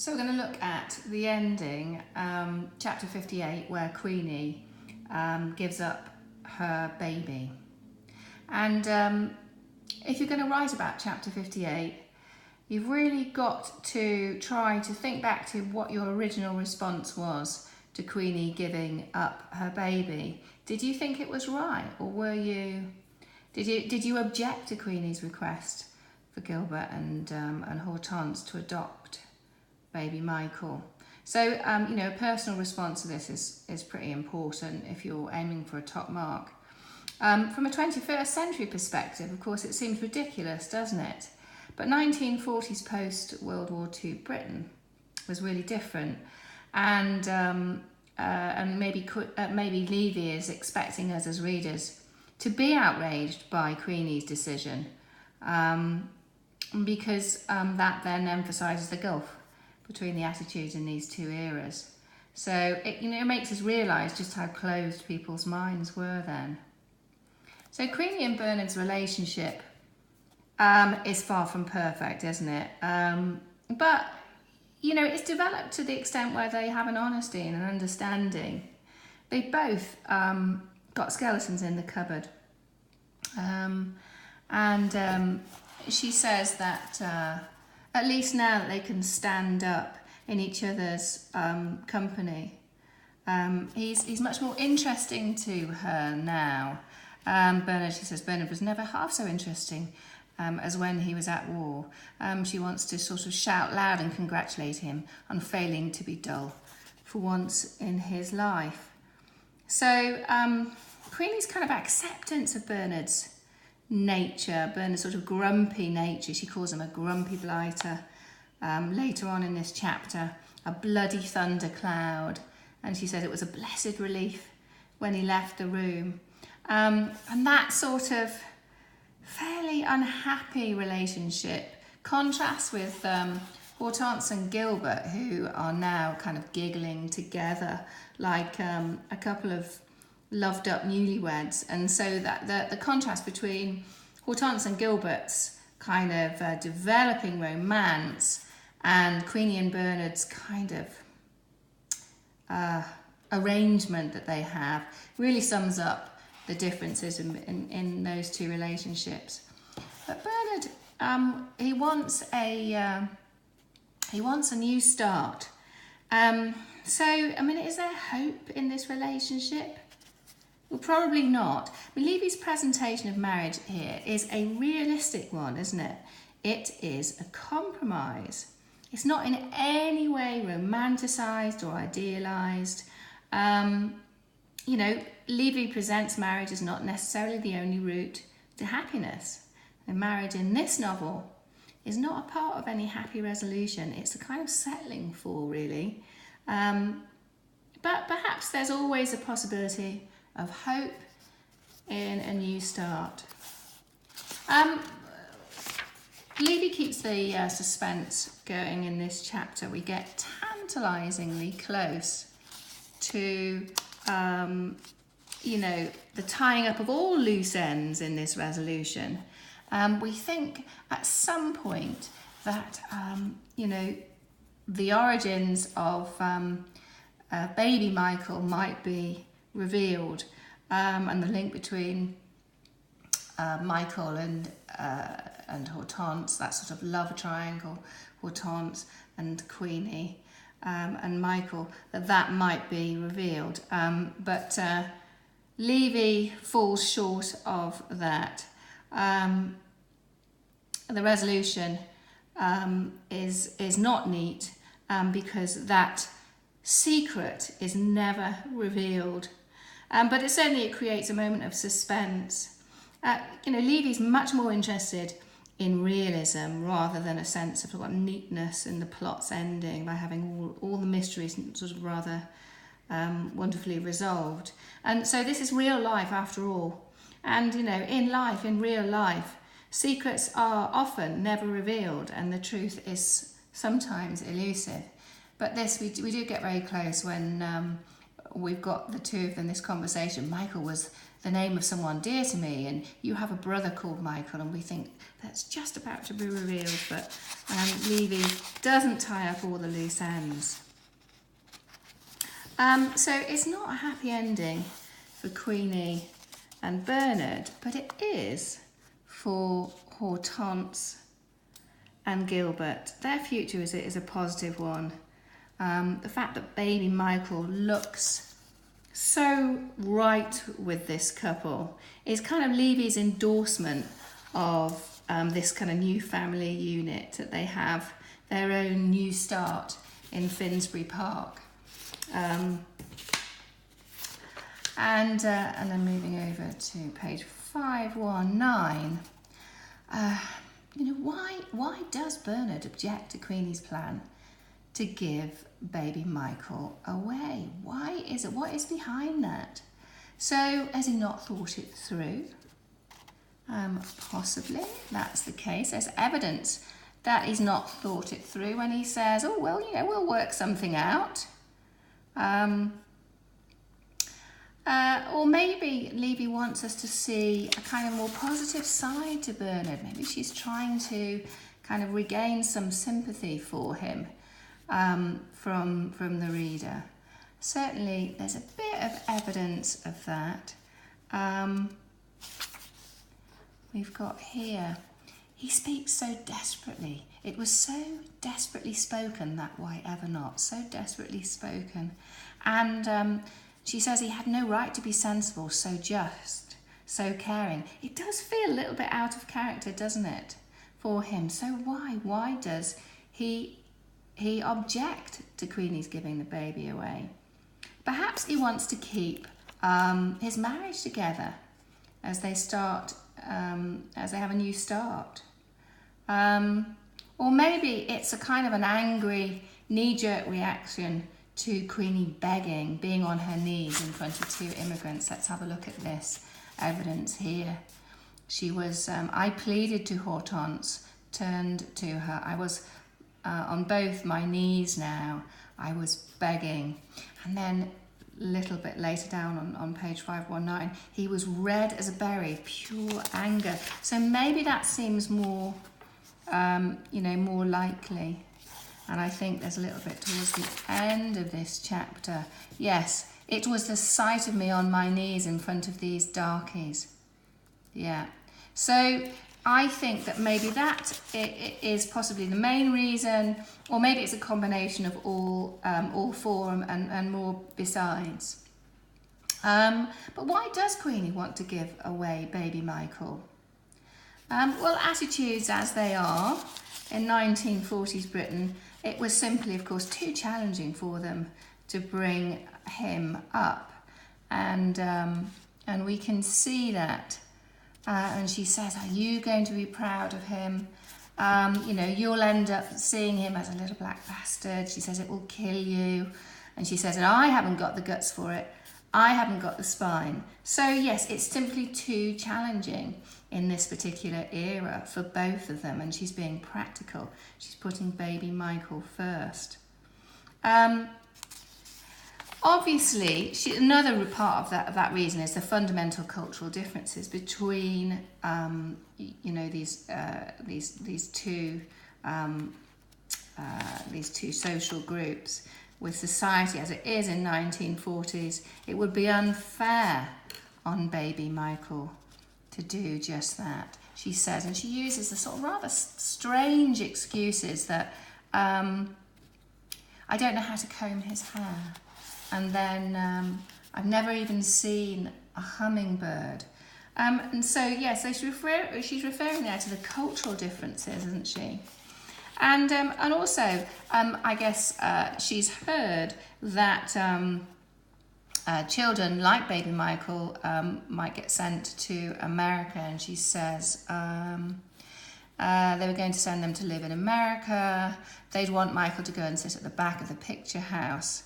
So we're going to look at the ending, chapter 58, where Queenie gives up her baby. And if you're going to write about chapter 58, you've really got to try to think back to what your original response was to Queenie giving up her baby. Did you think it was right, or did you object to Queenie's request for Gilbert and Hortense to adopt baby Michael? So a personal response to this is pretty important if you're aiming for a top mark. From a 21st century perspective, of course, it seems ridiculous, doesn't it? But 1940s post-World War II Britain was really different, and maybe Levy is expecting us as readers to be outraged by Queenie's decision, because that then emphasises the gulf between the attitudes in these two eras. So it makes us realise just how closed people's minds were then. So Queenie and Bernard's relationship is far from perfect, isn't it? But it's developed to the extent where they have an honesty and an understanding. They both got skeletons in the cupboard. She says that at least now that they can stand up in each other's company, he's much more interesting to her now. Bernard, she says, Bernard was never half so interesting as when he was at war. She wants to sort of shout loud and congratulate him on failing to be dull for once in his life. So Queenie's kind of acceptance of Bernard's nature, Bernard's sort of grumpy nature, she calls him a grumpy blighter, later on in this chapter, a bloody thundercloud, and she said it was a blessed relief when he left the room. And that sort of fairly unhappy relationship contrasts with Hortense and Gilbert, who are now kind of giggling together like a couple of loved up newlyweds. And so that the contrast between Hortense and Gilbert's kind of developing romance and Queenie and Bernard's kind of arrangement that they have really sums up the differences in those two relationships. But Bernard, he wants a new start. Is there hope in this relationship? Well, probably not. Levy's presentation of marriage here is a realistic one, isn't it? It is a compromise. It's not in any way romanticised or idealised. Levy presents marriage as not necessarily the only route to happiness. And marriage in this novel is not a part of any happy resolution. It's a kind of settling for, really. But perhaps there's always a possibility of hope in a new start. Levy keeps the suspense going in this chapter. We get tantalisingly close to the tying up of all loose ends in this resolution. We think at some point that the origins of baby Michael might be revealed, and the link between Michael and Hortense, that sort of love triangle, Hortense and Queenie, and Michael, that might be revealed. But Levy falls short of that. The resolution is not neat because that secret is never revealed. But it creates a moment of suspense. Levy's much more interested in realism rather than a sense of neatness in the plot's ending by having all the mysteries sort of rather wonderfully resolved. And so this is real life after all. And, in real life, secrets are often never revealed and the truth is sometimes elusive. But this, we do get very close when we've got the two of them, this conversation. Michael was the name of someone dear to me, and you have a brother called Michael, and we think that's just about to be revealed, but Levy doesn't tie up all the loose ends. So it's not a happy ending for Queenie and Bernard, but it is for Hortense and Gilbert. Their future is a positive one. The fact that baby Michael looks so right with this couple is kind of Levy's endorsement of this kind of new family unit, that they have their own new start in Finsbury Park. And then moving over to page 519, why does Bernard object to Queenie's plan to give baby Michael away? Why is it? What is behind that? So has he not thought it through? Possibly that's the case. There's evidence that he's not thought it through when he says, oh, well, we'll work something out. Or maybe Levy wants us to see a kind of more positive side to Bernard. Maybe she's trying to kind of regain some sympathy for him from the reader. Certainly there's a bit of evidence of that. We've got here, he speaks so desperately. It was so desperately spoken, that why ever not, so desperately spoken. And she says he had no right to be sensible, so just, so caring. It does feel a little bit out of character, doesn't it, for him? So why does he object to Queenie's giving the baby away? Perhaps he wants to keep his marriage together as they start, as they have a new start. Or maybe it's a kind of an angry, knee-jerk reaction to Queenie being on her knees in front of two immigrants. Let's have a look at this evidence here. She was, I pleaded to Hortense, turned to her. I was on both my knees now. I was begging. And then a little bit later down on page 519, he was red as a berry, pure anger. So maybe that seems more, more likely. And I think there's a little bit towards the end of this chapter. Yes, it was the sight of me on my knees in front of these darkies. Yeah. So I think that maybe that is possibly the main reason, or maybe it's a combination of all four and more besides. But why does Queenie want to give away baby Michael? Well, attitudes as they are in 1940s Britain, it was simply, of course, too challenging for them to bring him up. And we can see that. And she says, are you going to be proud of him? You'll end up seeing him as a little black bastard. She says, it will kill you. And she says, and I haven't got the guts for it. I haven't got the spine. So yes, it's simply too challenging in this particular era for both of them, and she's being practical. She's putting baby Michael first. Obviously, another part of that reason is the fundamental cultural differences between these two social groups. With society as it is in 1940s, it would be unfair on baby Michael to do just that, she says. And she uses the sort of rather strange excuses that I don't know how to comb his hair. And then I've never even seen a hummingbird. And so, yes, she's referring there to the cultural differences, isn't she? And also, I guess she's heard that children like baby Michael might get sent to America, and she says they were going to send them to live in America. They'd want Michael to go and sit at the back of the picture house.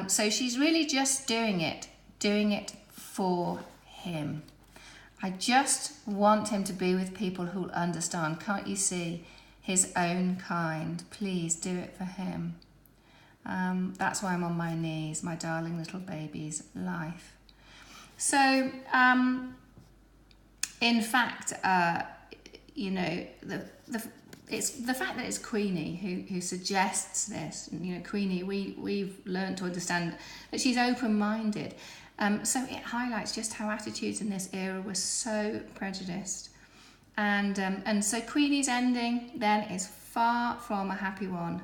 So she's really just doing it for him. I just want him to be with people who'll understand. Can't you see? His own kind. Please do it for him. That's why I'm on my knees, my darling little baby's life. So, in fact, you know, it's the fact that it's Queenie who suggests this. And, you know, Queenie, we've learned to understand that she's open-minded. So it highlights just how attitudes in this era were so prejudiced. And so Queenie's ending then is far from a happy one.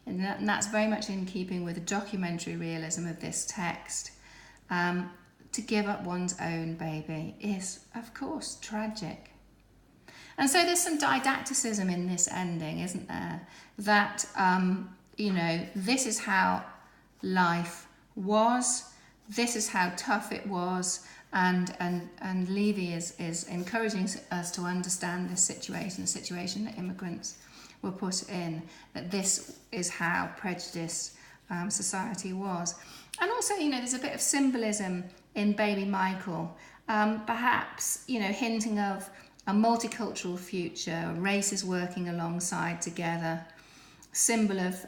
And that's very much in keeping with the documentary realism of this text. To give up one's own baby is, of course, tragic. And so there's some didacticism in this ending, isn't there? That, you know, this is how life was, this is how tough it was, and Levy is encouraging us to understand this situation, the situation that immigrants were put in, that this is how prejudiced society was. And also, you know, there's a bit of symbolism in baby Michael, perhaps, you know, hinting of a multicultural future, races working alongside together, symbol of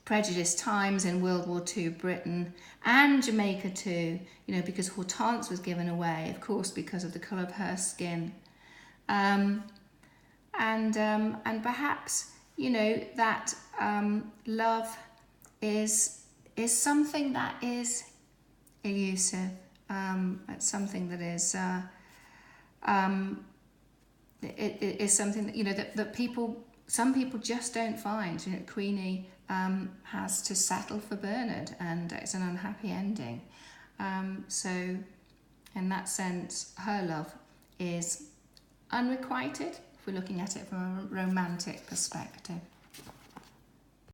prejudiced times in World War II Britain and Jamaica too, you know, because Hortense was given away, of course, because of the colour of her skin. And perhaps, you know, that love is something that is elusive. It's something that is it is something that, you know, that some people just don't find. You know, Queenie has to settle for Bernard, and it's an unhappy ending. So in that sense, her love is unrequited if we're looking at it from a romantic perspective.